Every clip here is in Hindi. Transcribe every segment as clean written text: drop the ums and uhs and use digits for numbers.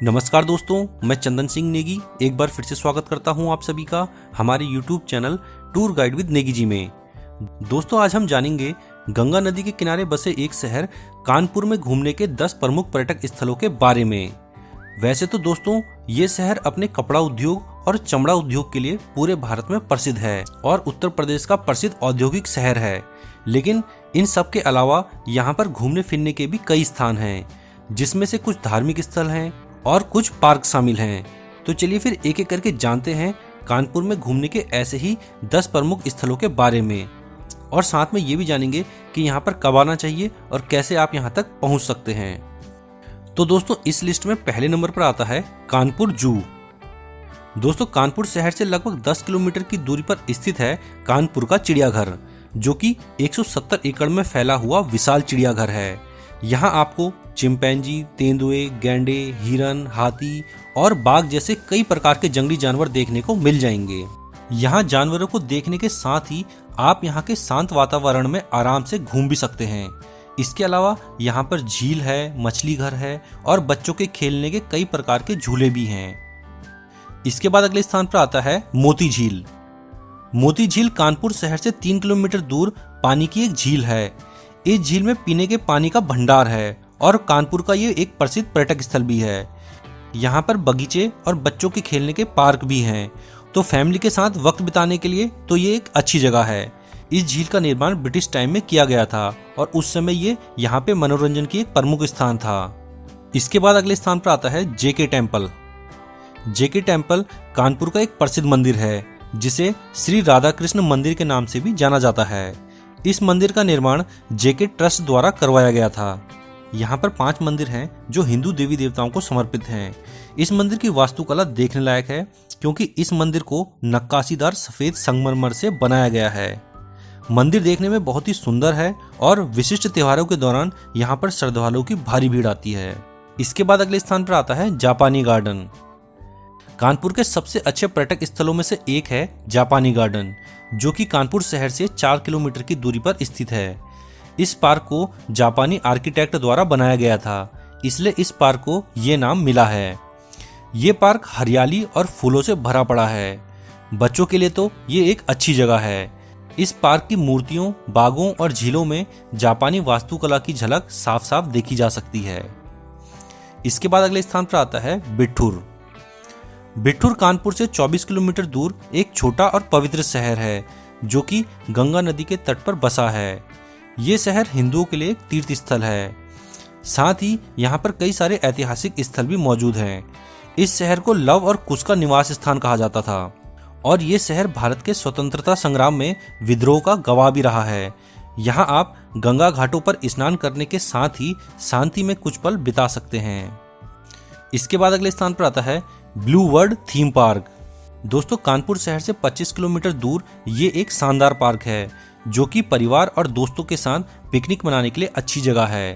नमस्कार दोस्तों, मैं चंदन सिंह नेगी एक बार फिर से स्वागत करता हूं आप सभी का हमारे YouTube channel tour guide with Negi ji में। दोस्तों, आज हम जानेंगे गंगा नदी के किनारे बसे एक शहर कानपुर में घूमने के 10 प्रमुख पर्यटक स्थलों के बारे में। वैसे तो दोस्तों, ये शहर अपने कपड़ा उद्योग और चमड़ा उद्योग के लिए पूरे भारत में प्रसिद्ध है और उत्तर प्रदेश का प्रसिद्ध औद्योगिक शहर है। लेकिन इन सब के अलावा यहाँ पर घूमने फिरने के भी कई स्थान हैं, जिसमें से कुछ धार्मिक स्थल हैं और कुछ पार्क शामिल हैं। तो चलिए फिर एक एक करके जानते हैं कानपुर में घूमने के ऐसे ही 10 प्रमुख स्थलों के बारे में, और साथ में ये भी जानेंगे कि यहाँ पर कब आना चाहिए और कैसे आप यहाँ तक पहुँच सकते हैं। तो दोस्तों, इस लिस्ट में पहले नंबर पर आता है कानपुर जू। दोस्तों, कानपुर शहर से लगभग 10 किलोमीटर की दूरी पर स्थित है कानपुर का चिड़ियाघर, जो कि 170 एकड़ में फैला हुआ विशाल चिड़ियाघर है। यहाँ आपको चिंपैंजी, तेंदुए, गैंडे, हिरन, हाथी और बाघ जैसे कई प्रकार के जंगली जानवर देखने को मिल जाएंगे। यहाँ जानवरों को देखने के साथ ही आप यहाँ के शांत वातावरण में आराम से घूम भी सकते हैं। इसके अलावा यहाँ पर झील है, मछली घर है और बच्चों के खेलने के कई प्रकार के झूले भी हैं। इसके बाद अगले स्थान पर आता है मोती झील। मोती झील कानपुर शहर से 3 किलोमीटर दूर पानी की एक झील है। इस झील में पीने के पानी का भंडार है और कानपुर का ये एक प्रसिद्ध पर्यटक स्थल भी है। यहाँ पर बगीचे और बच्चों के खेलने के पार्क भी हैं, तो फैमिली के साथ वक्त बिताने के लिए तो ये एक अच्छी जगह है। इस झील का निर्माण ब्रिटिश टाइम में किया गया था और उस समय ये यहाँ पे मनोरंजन की एक प्रमुख स्थान था। इसके बाद अगले स्थान पर आता है JK temple. JK temple Kanpur का एक प्रसिद्ध मंदिर है, जिसे श्री राधा कृष्ण मंदिर के नाम से भी जाना जाता है। इस मंदिर का निर्माण जेके ट्रस्ट द्वारा करवाया गया था। यहाँ पर 5 मंदिर हैं जो हिंदू देवी देवताओं को समर्पित हैं। इस मंदिर की वास्तुकला देखने लायक है, क्योंकि इस मंदिर को नक्काशीदार सफेद संगमरमर से बनाया गया है। मंदिर देखने में बहुत ही सुंदर है और विशिष्ट त्योहारों के दौरान यहाँ पर श्रद्धालुओं की भारी भीड़ आती है। इसके बाद अगले स्थान पर आता है जापानी गार्डन। कानपुर के सबसे अच्छे पर्यटक स्थलों में से एक है जापानी गार्डन, जो कि कानपुर शहर से 4 किलोमीटर की दूरी पर स्थित है। इस पार्क को जापानी आर्किटेक्ट द्वारा बनाया गया था, इसलिए इस पार्क को ये नाम मिला है। ये पार्क हरियाली और फूलों से भरा पड़ा है। बच्चों के लिए तो ये एक अच्छी जगह है। इस पार्क की मूर्तियों, बागों और झीलों में जापानी वास्तुकला की झलक साफ साफ देखी जा सकती है। इसके बाद अगले स्थान पर आता है बिठूर। बिठूर कानपुर से 24 किलोमीटर दूर एक छोटा और पवित्र शहर है, जो कि गंगा नदी के तट पर बसा है। ये शहर हिंदुओं के लिए एक तीर्थ स्थल है। साथ ही यहाँ पर कई सारे ऐतिहासिक स्थल भी मौजूद हैं। इस शहर को लव और कुश का निवास स्थान कहा जाता था और ये शहर भारत के स्वतंत्रता संग्राम में विद्रोह का गवाह भी रहा है। यहाँ आप गंगा घाटों पर स्नान करने के साथ ही शांति में कुछ पल बिता सकते हैं। इसके बाद अगले स्थान पर आता है ब्लू वर्ल्ड थीम पार्क। दोस्तों, कानपुर शहर से 25 किलोमीटर दूर ये एक शानदार पार्क है, जो कि परिवार और दोस्तों के साथ पिकनिक मनाने के लिए अच्छी जगह है।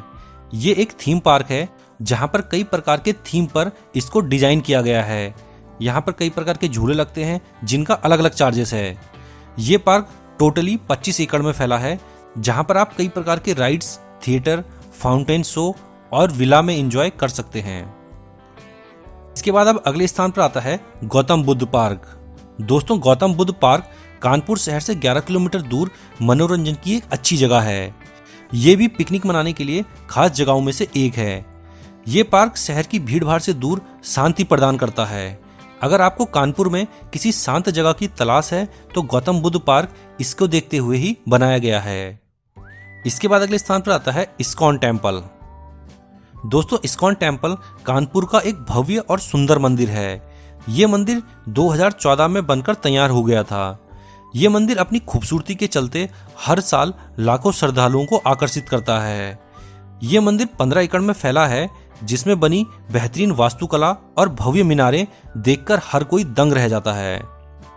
ये एक थीम पार्क है, जहाँ पर कई प्रकार के थीम पर इसको डिजाइन किया गया है। यहाँ पर कई प्रकार के झूले लगते हैं, जिनका अलग अलग चार्जेस है। ये पार्क टोटली 25 एकड़ में फैला है, जहाँ पर आप कई प्रकार के राइड्स, थिएटर, फाउंटेन शो और विला में एंजॉय कर सकते हैं। इसके बाद अब अगले स्थान पर आता है गौतम बुद्ध पार्क। दोस्तों, गौतम बुद्ध पार्क कानपुर शहर से 11 किलोमीटर दूर मनोरंजन की एक अच्छी जगह है। ये भी पिकनिक मनाने के लिए खास जगहों में से एक है। ये पार्क शहर की भीड़भाड़ से दूर शांति प्रदान करता है। अगर आपको कानपुर में किसी शांत जगह की तलाश है, तो गौतम बुद्ध पार्क इसको देखते हुए ही बनाया गया है। इसके बाद अगले स्थान पर आता है इस्कॉन टेम्पल। दोस्तों, इस्कॉन टेम्पल कानपुर का एक भव्य और सुंदर मंदिर है। ये मंदिर 2014 में बनकर तैयार हो गया था। ये मंदिर अपनी खूबसूरती के चलते हर साल लाखों श्रद्धालुओं को आकर्षित करता है। ये मंदिर 15 एकड़ में फैला है, जिसमें बनी बेहतरीन वास्तुकला और भव्य मीनारें देखकर हर कोई दंग रह जाता है।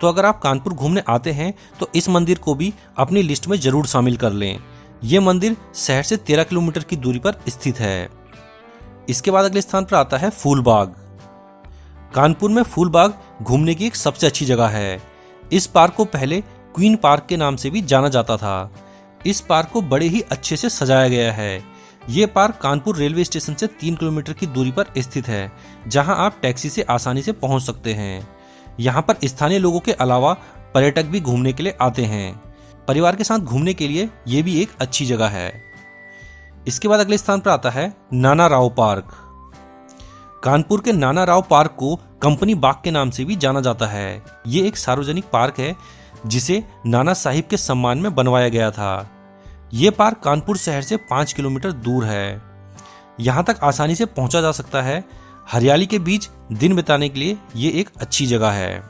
तो अगर आप कानपुर घूमने आते हैं, तो इस मंदिर को भी अपनी लिस्ट में जरूर शामिल कर लें। ये मंदिर शहर से 13 किलोमीटर की दूरी पर स्थित है। इसके बाद अगले स्थान पर आता है फूलबाग। कानपुर में फूलबाग घूमने की एक सबसे अच्छी जगह है। इस पार्क को पहले क्वीन पार्क के नाम से भी जाना जाता था। इस पार्क को बड़े ही अच्छे से सजाया गया है। ये पार्क कानपुर रेलवे स्टेशन से 3 किलोमीटर की दूरी पर स्थित है, जहां आप टैक्सी से आसानी से पहुंच सकते हैं। यहाँ पर स्थानीय लोगों के अलावा पर्यटक भी घूमने के लिए आते हैं। परिवार के साथ घूमने के लिए ये भी एक अच्छी जगह है। इसके बाद अगले स्थान पर आता है नाना राव पार्क। कानपुर के नाना राव पार्क को कंपनी बाग के नाम से भी जाना जाता है। ये एक सार्वजनिक पार्क है जिसे नाना साहिब के सम्मान में बनवाया गया था। ये पार्क कानपुर शहर से 5 किलोमीटर दूर है। यहाँ तक आसानी से पहुंचा जा सकता है। हरियाली के बीच दिन बिताने के लिए ये एक अच्छी जगह है।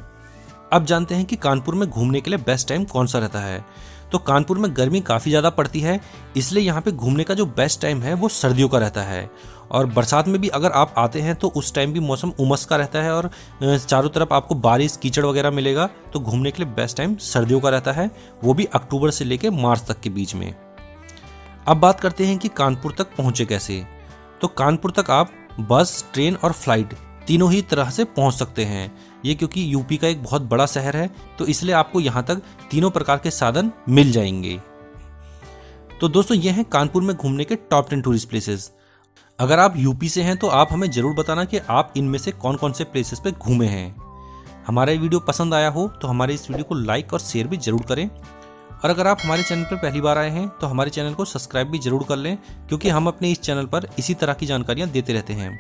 अब जानते हैं कि कानपुर में घूमने के लिए बेस्ट टाइम कौन सा रहता है। तो कानपुर में गर्मी काफ़ी ज़्यादा पड़ती है, इसलिए यहाँ पे घूमने का जो बेस्ट टाइम है वो सर्दियों का रहता है। और बरसात में भी अगर आप आते हैं तो उस टाइम भी मौसम उमस का रहता है और चारों तरफ आपको बारिश कीचड़ वगैरह मिलेगा। तो घूमने के लिए बेस्ट टाइम सर्दियों का रहता है, वो भी अक्टूबर से लेकर मार्च तक के बीच में। अब बात करते हैं कि कानपुर तक पहुँचे कैसे। तो कानपुर तक आप बस, ट्रेन और फ्लाइट तीनों ही तरह से पहुंच सकते हैं। ये क्योंकि यूपी का एक बहुत बड़ा शहर है, तो इसलिए आपको यहाँ तक तीनों प्रकार के साधन मिल जाएंगे। तो दोस्तों, ये हैं कानपुर में घूमने के टॉप 10 टूरिस्ट प्लेसेस। अगर आप यूपी से हैं तो आप हमें जरूर बताना कि आप इनमें से कौन कौन से प्लेसेस पे घूमे हैं। हमारा ये वीडियो पसंद आया हो तो हमारे इस वीडियो को लाइक और शेयर भी जरूर करें। और अगर आप हमारे चैनल पर पहली बार आए हैं तो हमारे चैनल को सब्सक्राइब भी जरूर कर लें, क्योंकि हम अपने इस चैनल पर इसी तरह की जानकारियाँ देते रहते हैं।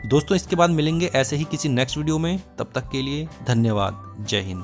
दोस्तों, इसके बाद मिलेंगे ऐसे ही किसी नेक्स्ट वीडियो में। तब तक के लिए धन्यवाद। जय हिंद।